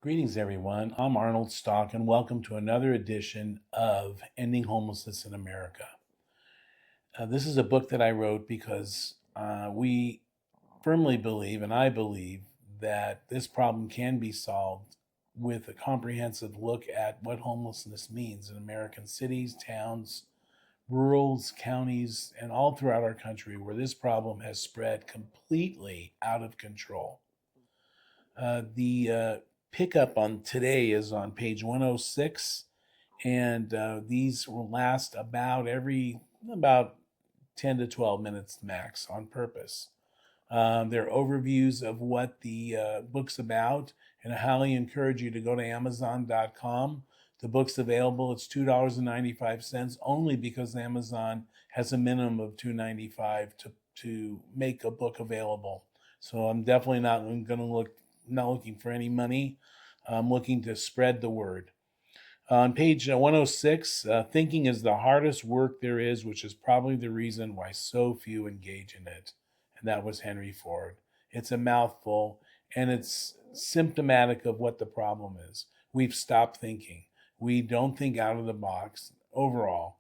Greetings, everyone. I'm Arnold Stalk, and welcome to another edition of Ending Homelessness in America. This is a book that I wrote because we firmly believe, and I believe, that this problem can be solved with a comprehensive look at what homelessness means in American cities, towns, rurals, counties, and all throughout our country where this problem has spread completely out of control. The pickup on today is on page 106, and these will last about 10 to 12 minutes max on purpose. They're overviews of what the book's about, and I highly encourage you to go to Amazon.com. The book's available. It's $2.95 only because Amazon has a minimum of $2.95 to make a book available. So I'm definitely not looking for any money. I'm looking to spread the word. On page 106, thinking is the hardest work there is, which is probably the reason why so few engage in it. And that was Henry Ford. It's a mouthful, and it's symptomatic of what the problem is. We've stopped thinking. We don't think out of the box overall.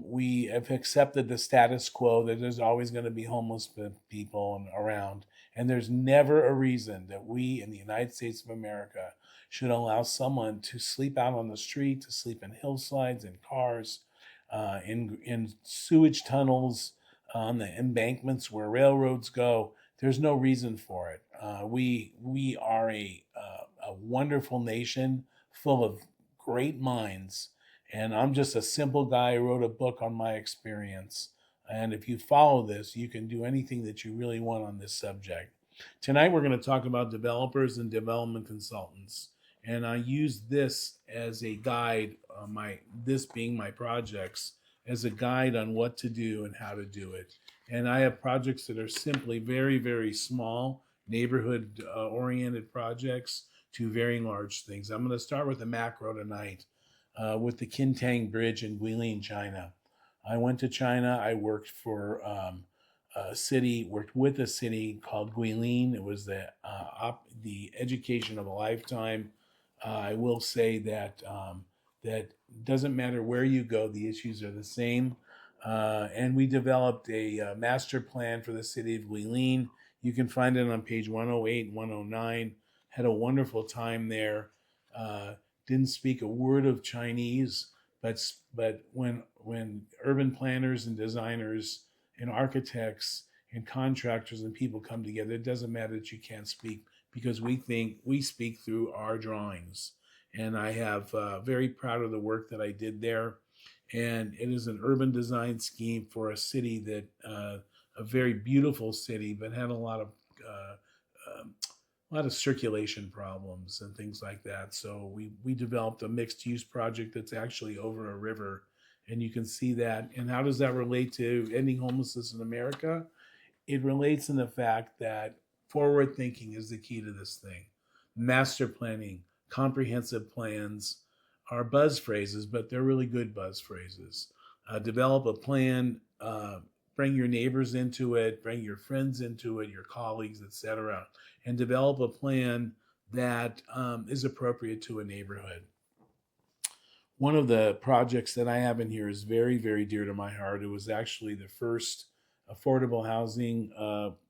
We have accepted the status quo that there's always going to be homeless people around, and there's never a reason that we in the United States of America should allow someone to sleep out on the street, to sleep in hillsides, in cars, in sewage tunnels, on the embankments where railroads go. There's no reason for it. We are a wonderful nation full of great minds, and I'm just a simple guy who wrote a book on my experience. And if you follow this, you can do anything that you really want on this subject. Tonight, we're going to talk about developers and development consultants. And I use this as a guide, this being my projects, as a guide on what to do and how to do it. And I have projects that are simply very, very small, neighborhood oriented projects to very large things. I'm going to start with the macro tonight. With the Qintang Bridge in Guilin, China. I went to China. I worked worked with a city called Guilin. It was the education of a lifetime. I will say that doesn't matter where you go, the issues are the same. And we developed a master plan for the city of Guilin. You can find it on page 108 and 109. Had a wonderful time there. Didn't speak a word of Chinese, but when urban planners and designers and architects and contractors and people come together, it doesn't matter that you can't speak because we speak through our drawings. And I have very proud of the work that I did there. And it is an urban design scheme for a city that a very beautiful city, but had a lot of circulation problems and things like that. So we developed a mixed use project that's actually over a river, and you can see that. And how does that relate to ending homelessness in America? It relates in the fact that forward thinking is the key to this thing. Master planning, comprehensive plans are buzz phrases, but they're really good buzz phrases. Develop a plan, bring your neighbors into it, bring your friends into it, your colleagues, etc., and develop a plan that is appropriate to a neighborhood. One of the projects that I have in here is very, very dear to my heart. It was actually the first affordable housing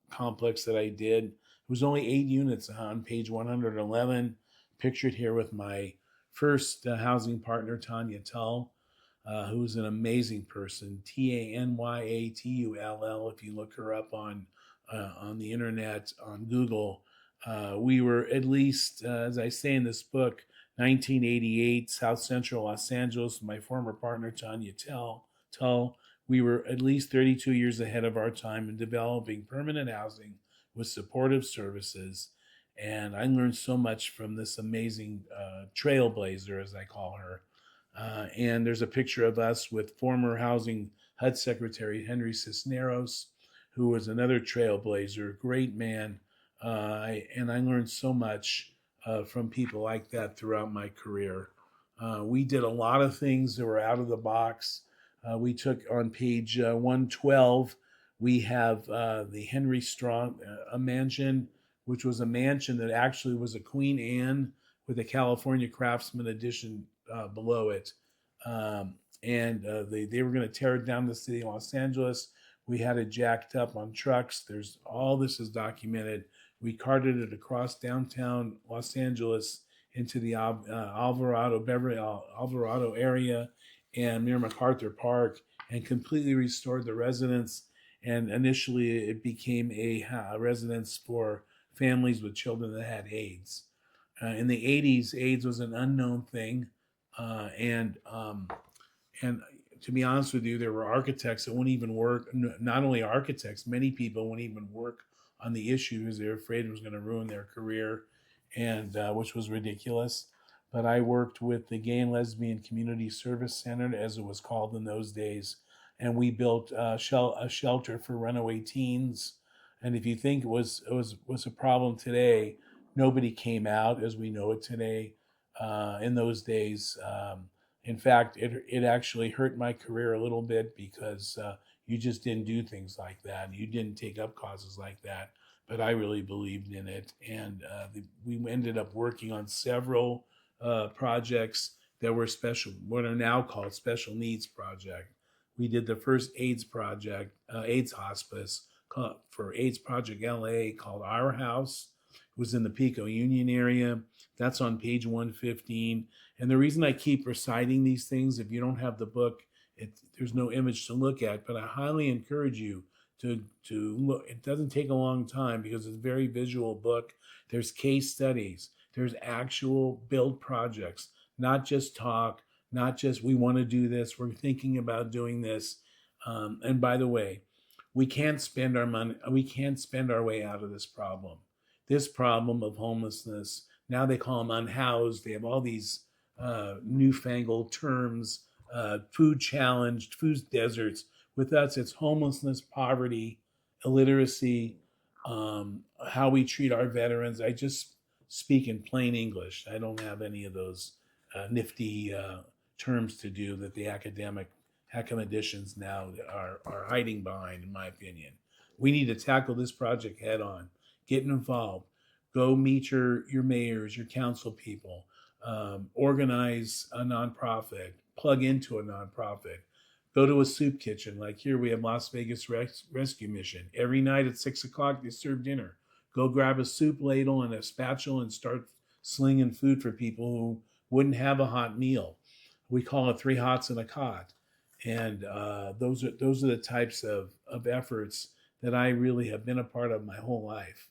complex that I did. It was only 8 units on page 111, pictured here with my first housing partner, Tanya Tull, who's an amazing person, Tanyatull. If you look her up on the internet, on Google, we were at least, as I say in this book, 1988, South Central Los Angeles. My former partner, Tanya Tull, we were at least 32 years ahead of our time in developing permanent housing with supportive services. And I learned so much from this amazing trailblazer, as I call her. And there's a picture of us with former Housing HUD Secretary Henry Cisneros, who was another trailblazer, great man. And I learned so much from people like that throughout my career. We did a lot of things that were out of the box. We took on page 112, we have the Henry Strong a mansion which was a mansion that actually was a Queen Anne with a California Craftsman edition below it. They were going to tear it down the city of Los Angeles. We had it jacked up on trucks. There's all this is documented. We carted it across downtown Los Angeles into the Alvarado area and near MacArthur Park, and completely restored the residence. And initially, it became a residence for families with children that had AIDS. In the 80s, AIDS was an unknown thing, and to be honest with you, there were architects that wouldn't even work. Not only architects, many people wouldn't even work on the issue because they were afraid it was going to ruin their career, and which was ridiculous. But I worked with the Gay and Lesbian Community Service Center, as it was called in those days, and we built a shelter for runaway teens. And if you think it was a problem today, nobody came out as we know it today. In those days, in fact, it actually hurt my career a little bit because you just didn't do things like that. You didn't take up causes like that. But I really believed in it, and we ended up working on several projects that were special, what are now called special needs project. We did the first AIDS project, AIDS hospice for AIDS Project LA called Our House. It was in the Pico Union area. That's on page 115. And the reason I keep reciting these things, if you don't have the book, there's no image to look at, but I highly encourage you to look. It doesn't take a long time because it's a very visual book. There's case studies. There's actual build projects, not just talk, not just we want to do this, we're thinking about doing this. And by the way, we can't spend our money, we can't spend our way out of this problem. This problem of homelessness, now they call them unhoused. They have all these newfangled terms, food challenged, food deserts. With us, it's homelessness, poverty, illiteracy, how we treat our veterans. I just speak in plain English. I don't have any of those nifty terms to do that the academic editions now are hiding behind, in my opinion. We need to tackle this project head on. Get involved. Go meet your mayors, your council people. Organize a nonprofit. Plug into a nonprofit. Go to a soup kitchen. Like here, we have Las Vegas Rescue Mission. Every night at 6 o'clock, they serve dinner. Go grab a soup ladle and a spatula and start slinging food for people who wouldn't have a hot meal. We call it 3 hots and a cot. And those are the types of efforts that I really have been a part of my whole life.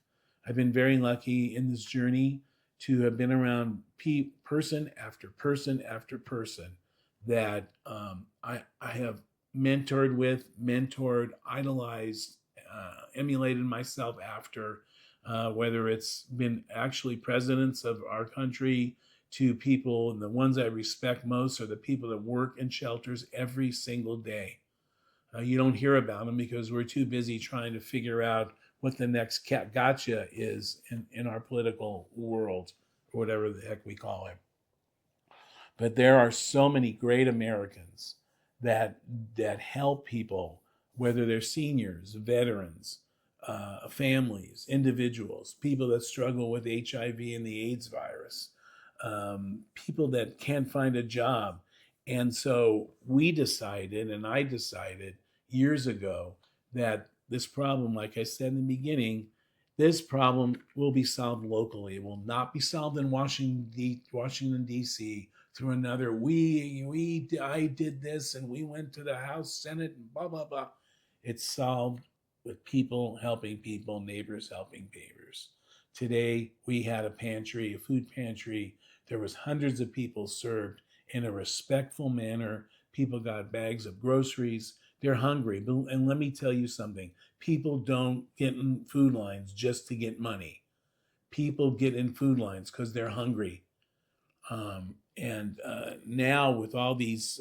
I've been very lucky in this journey to have been around person after person after person that I have mentored, idolized, emulated myself after, whether it's been actually presidents of our country to people, and the ones I respect most are the people that work in shelters every single day. You don't hear about them because we're too busy trying to figure out what the next gotcha is in our political world, or whatever the heck we call it. But there are so many great Americans that help people, whether they're seniors, veterans, families, individuals, people that struggle with HIV and the AIDS virus, people that can't find a job. And so we decided, and I decided years ago, that this problem, like I said in the beginning, this problem will be solved locally. It will not be solved in Washington, D.C. through another, I did this and we went to the House, Senate, and blah, blah, blah. It's solved with people helping people, neighbors helping neighbors. Today, we had a food pantry. There was hundreds of people served in a respectful manner. People got bags of groceries. They're hungry. And let me tell you something. People don't get in food lines just to get money. People get in food lines because they're hungry. Now with all these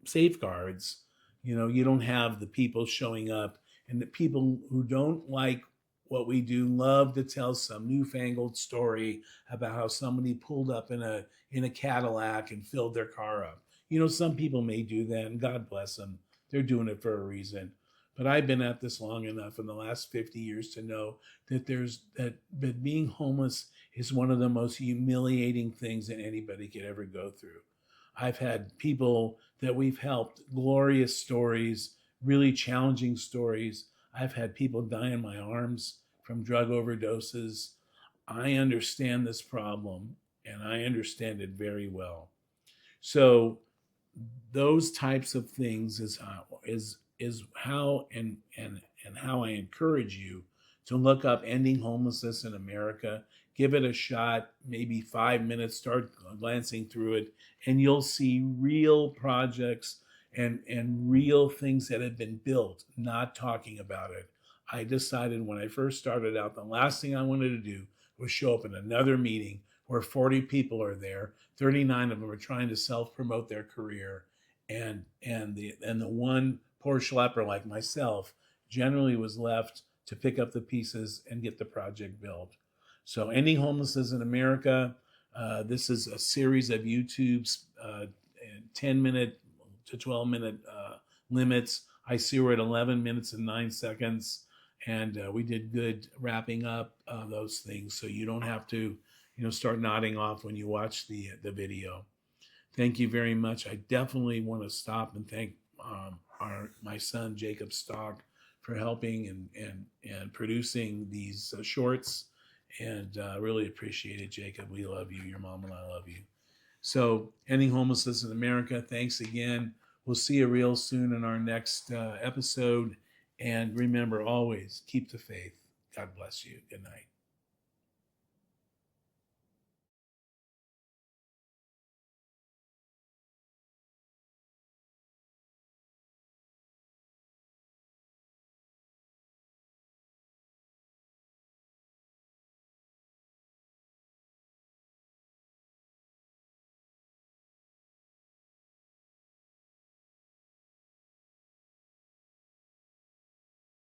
safeguards, you don't have the people showing up, and the people who don't like what we do love to tell some newfangled story about how somebody pulled up in a Cadillac and filled their car up. Some people may do that, and God bless them. They're doing it for a reason. but I've been at this long enough in the last 50 years to know that that being homeless is one of the most humiliating things that anybody could ever go through. I've had people that we've helped, glorious stories, really challenging stories. I've had people die in my arms from drug overdoses. I understand this problem and I understand it very well. So those types of things is how and how I encourage you to look up ending homelessness in America. Give it a shot, maybe 5 minutes, start glancing through it, and you'll see real projects and real things that have been built, not talking about it. I decided when I first started out, the last thing I wanted to do was show up in another meeting where 40 people are there, 39 of them are trying to self-promote their career, and the one poor schlepper like myself generally was left to pick up the pieces and get the project built. So, ending homelessness in America. This is a series of YouTube's 10-minute to 12-minute limits. I see we're at 11 minutes and 9 seconds, and we did good wrapping up those things, so you don't have to, start nodding off when you watch the video. Thank you very much. I definitely want to stop and thank my son Jacob Stalk for helping and producing these shorts, and really appreciate it, Jacob. We love you. Your mom and I love you. So, ending homelessness in America. Thanks again. We'll see you real soon in our next episode. And remember, always keep the faith. God bless you. Good night.